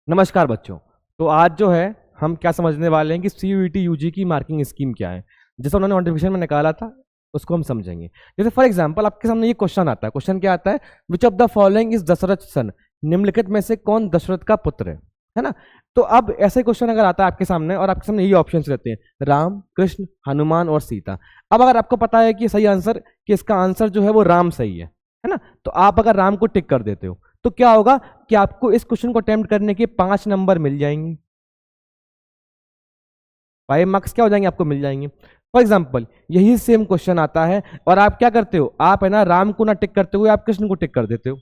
नमस्कार बच्चों। तो आज जो है हम क्या समझने वाले हैं कि CUET UG की मार्किंग स्कीम क्या है। जैसे उन्होंने नोटिफिकेशन में निकाला था उसको हम समझेंगे। जैसे फॉर एग्जांपल आपके सामने ये क्वेश्चन आता है। क्वेश्चन क्या आता है? Which of the following is Dasharath son? निम्नलिखित में से कौन दशरथ का पुत्र है ना? तो अब ऐसे क्वेश्चन अगर आता है आपके सामने और आपके सामने ये ऑप्शन रहते हैं, राम, कृष्ण, हनुमान और सीता। अब अगर आपको पता है कि सही आंसर कि इसका आंसर जो है वो राम सही है ना, तो आप अगर राम को टिक कर देते हो तो क्या होगा कि आपको इस क्वेश्चन को अटेम्प्ट करने के 5 नंबर मिल जाएंगे। 5 मार्क्स क्या हो जाएंगे, आपको मिल जाएंगे। फॉर एग्जाम्पल यही सेम क्वेश्चन आता है और आप क्या करते हो, आप है ना राम को ना टिक करते हुए आप कृष्ण को टिक कर देते हो।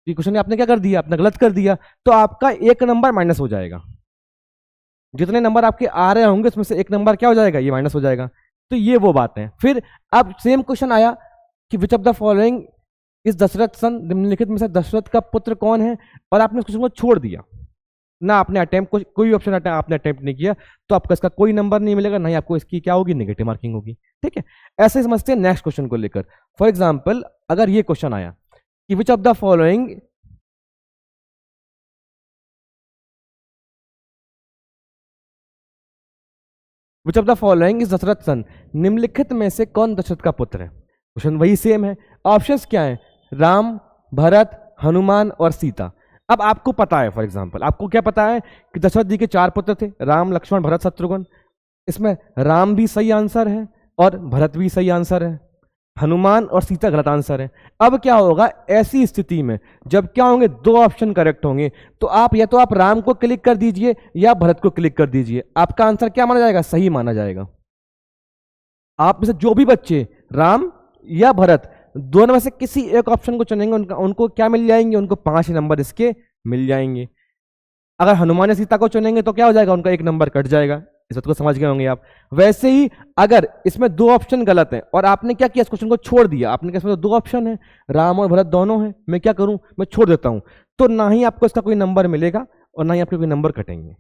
ये क्वेश्चन आपने क्या कर दिया, आपने गलत कर दिया, तो आपका 1 नंबर माइनस हो जाएगा। जितने नंबर आपके आ रहे होंगे उसमें से 1 नंबर क्या हो जाएगा, ये माइनस हो जाएगा। तो ये वो बात है। फिर अब सेम क्वेश्चन आया कि विच ऑफ द फॉलोइंग इस दशरथ सन? निम्नलिखित में से दशरथ का पुत्र कौन है? और आपने उस क्वेश्चन को छोड़ दिया ना, आपने अटेम्प्ट कोई ऑप्शन आपने अटेम्प्ट नहीं किया, तो आपको इसका कोई नंबर नहीं मिलेगा, नहीं आपको इसकी क्या होगी, नेगेटिव मार्किंग होगी। ठीक है, ऐसे समझते हैं नेक्स्ट क्वेश्चन को लेकर। फॉर एग्जाम्पल अगर ये क्वेश्चन आया कि which of the following which of the following is Dasharath son? निम्नलिखित में से कौन दशरथ का पुत्र है? क्वेश्चन वही सेम है। ऑप्शंस क्या है? राम, भरत, हनुमान और सीता। अब आपको पता है, फॉर एग्जाम्पल आपको क्या पता है कि दशरथ जी के 4 पुत्र थे, राम, लक्ष्मण, भरत, शत्रुघ्न। इसमें राम भी सही आंसर है और भरत भी सही आंसर है, हनुमान और सीता गलत आंसर है। अब क्या होगा ऐसी स्थिति में, जब क्या होंगे, 2 ऑप्शन करेक्ट होंगे, तो आप या तो आप राम को क्लिक कर दीजिए या भरत को क्लिक कर दीजिए। आपका आंसर क्या माना जाएगा, सही माना जाएगा। आप में से जो भी बच्चे राम या भरत दोनों में से किसी एक ऑप्शन को चुनेंगे उनको क्या मिल जाएंगे, उनको 5 नंबर इसके मिल जाएंगे। अगर हनुमान या सीता को चुनेंगे तो क्या हो जाएगा, उनका 1 नंबर कट जाएगा। इस बात को समझ गए होंगे आप। वैसे ही अगर इसमें 2 ऑप्शन गलत हैं और आपने क्या किया, इस क्वेश्चन को छोड़ दिया, आपने क्या, इसमें तो 2 ऑप्शन है, राम और भरत दोनों हैं, मैं क्या करूं, मैं छोड़ देता हूं, तो ना ही आपको इसका कोई नंबर मिलेगा और ना ही आपके कोई नंबर कटेंगे।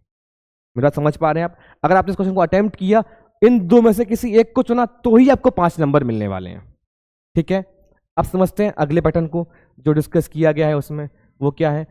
मेरा समझ पा रहे हैं आप? अगर आपने इस क्वेश्चन को अटेम्प्ट किया, इन 2 में से किसी एक को चुना, तो ही आपको 5 नंबर मिलने वाले हैं। ठीक है, अब समझते हैं अगले पैटर्न को जो डिस्कस किया गया है उसमें। वो क्या है?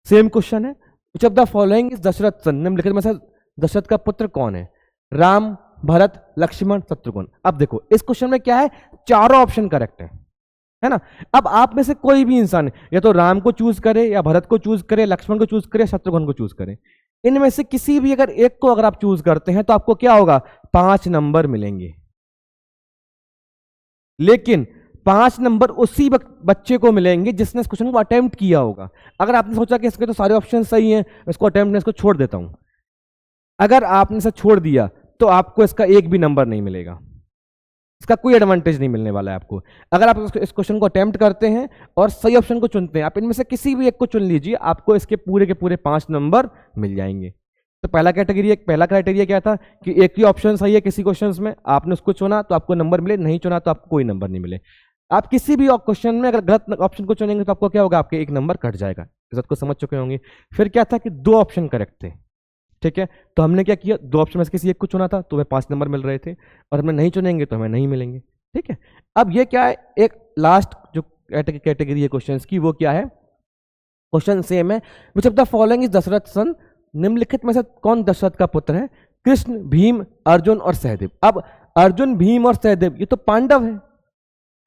सेम क्वेश्चन है, which of the following is Dasharath son? निम्नलिखित में से दशरथ का पुत्र कौन है? राम, भरत, लक्ष्मण, शत्रुघ्न। अब देखो इस क्वेश्चन में क्या है, चारों ऑप्शन करेक्ट है ना। अब आप में से कोई भी इंसान या तो राम को चूज करे या भरत को चूज करे, लक्ष्मण को चूज करे, शत्रुघ्न को चूज करे। इनमें से किसी भी अगर एक को अगर आप चूज करते हैं तो आपको क्या होगा, 5 नंबर मिलेंगे। लेकिन 5 नंबर उसी बच्चे को मिलेंगे जिसने इस क्वेश्चन को अटेम्प्ट किया होगा। अगर आपने सोचा कि इसके तो सारे ऑप्शन सही हैं, इसको अटेम्प्ट नहीं, इसको छोड़ देता हूं, अगर आपने इसे छोड़ दिया तो आपको इसका 1 भी नंबर नहीं मिलेगा, इसका कोई एडवांटेज नहीं मिलने वाला है आपको। अगर आप इस क्वेश्चन को अटेम्प्ट करते हैं और सही ऑप्शन को चुनते हैं, आप इनमें से किसी भी एक को चुन लीजिए, आपको इसके पूरे के पूरे 5 नंबर मिल जाएंगे। तो पहला क्राइटेरिया क्या था कि एक ही ऑप्शन सही है किसी क्वेश्चन में, आपने उसको चुना तो आपको नंबर मिले, नहीं चुना तो आपको कोई नंबर नहीं मिले। आप किसी भी क्वेश्चन में अगर गलत ऑप्शन को चुनेंगे तो आपको क्या होगा, आपके 1 नंबर कट जाएगा। इस बात को समझ चुके होंगे। फिर क्या था कि 2 ऑप्शन करेक्ट थे। ठीक है, तो हमने क्या किया, 2 ऑप्शन में से किसी एक को चुना था तो हमें 5 नंबर मिल रहे थे, और हमें नहीं चुनेंगे तो हमें नहीं मिलेंगे। ठीक है, अब ये क्या है, एक लास्ट जो कैटेगरी है क्वेश्चंस की, वो क्या है, क्वेश्चन सेम है, which of the following is Dasharath son? निम्नलिखित में से कौन दशरथ का पुत्र है? कृष्ण, भीम, अर्जुन और सहदेव। अब अर्जुन, भीम और सहदेव ये तो पांडव है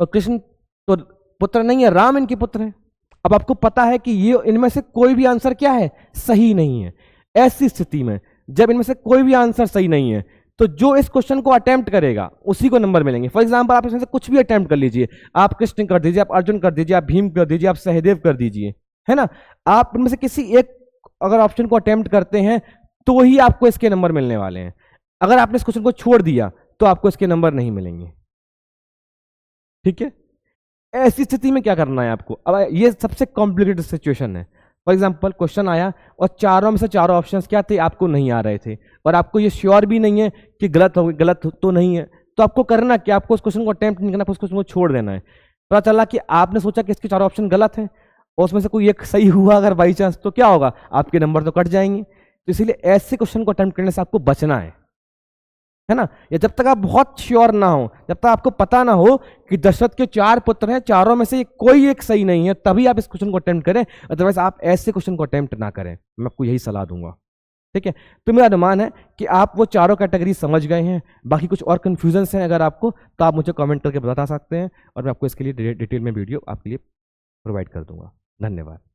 और कृष्ण तो पुत्र नहीं है, राम इनके पुत्र हैं। अब आपको पता है कि ये इनमें से कोई भी आंसर क्या है, सही नहीं है। ऐसी स्थिति में जब इनमें से कोई भी आंसर सही नहीं है तो जो इस क्वेश्चन को अटेम्प्ट करेगा उसी को नंबर मिलेंगे। फॉर एग्जांपल आप इसमें से कुछ भी अटेम्प्ट कर लीजिए, आप कृष्ण कर दीजिए, आप अर्जुन कर दीजिए, आप भीम कर दीजिए, आप सहदेव कर दीजिए, है ना। आप इनमें से किसी एक अगर ऑप्शन को अटेम्प्ट करते हैं तो ही आपको इसके नंबर मिलने वाले हैं। अगर आपने इस क्वेश्चन को छोड़ दिया तो आपको इसके नंबर नहीं मिलेंगे। ठीक है, ऐसी स्थिति में क्या करना है आपको? अब ये सबसे कॉम्प्लिकेटेड सिचुएशन है। फॉर एग्जाम्पल क्वेश्चन आया और चारों में से चारों ऑप्शंस क्या थे, आपको नहीं आ रहे थे और आपको ये श्योर भी नहीं है कि गलत तो नहीं है, तो आपको करना क्या, आपको उस क्वेश्चन को अटेम्प्ट नहीं करना, आपको उस क्वेश्चन को छोड़ देना है। पता चला कि आपने सोचा कि इसके 4 ऑप्शन गलत हैं और उसमें से कोई एक सही हुआ अगर बाई चांस, तो क्या होगा, आपके नंबर तो कट जाएंगे। तो इसीलिए ऐसे क्वेश्चन को अटेम्प्ट करने से आपको बचना है। है ना। या जब तक आप बहुत श्योर ना हो, जब तक आपको पता ना हो कि दशरथ के 4 पुत्र हैं, चारों में से कोई एक सही नहीं है, तभी आप इस क्वेश्चन को अटेम्प्ट करें। अदरवाइज आप ऐसे क्वेश्चन को अटेम्प्ट ना करें, मैं आपको यही सलाह दूंगा। ठीक है, तो मेरा अनुमान है कि आप वो चारों कैटेगरी समझ गए हैं। बाकी कुछ और कंफ्यूजन्स हैं अगर आपको, तो आप मुझे कमेंट करके बता सकते हैं और मैं आपको इसके लिए डिटेल में वीडियो आपके लिए प्रोवाइड कर दूंगा। धन्यवाद।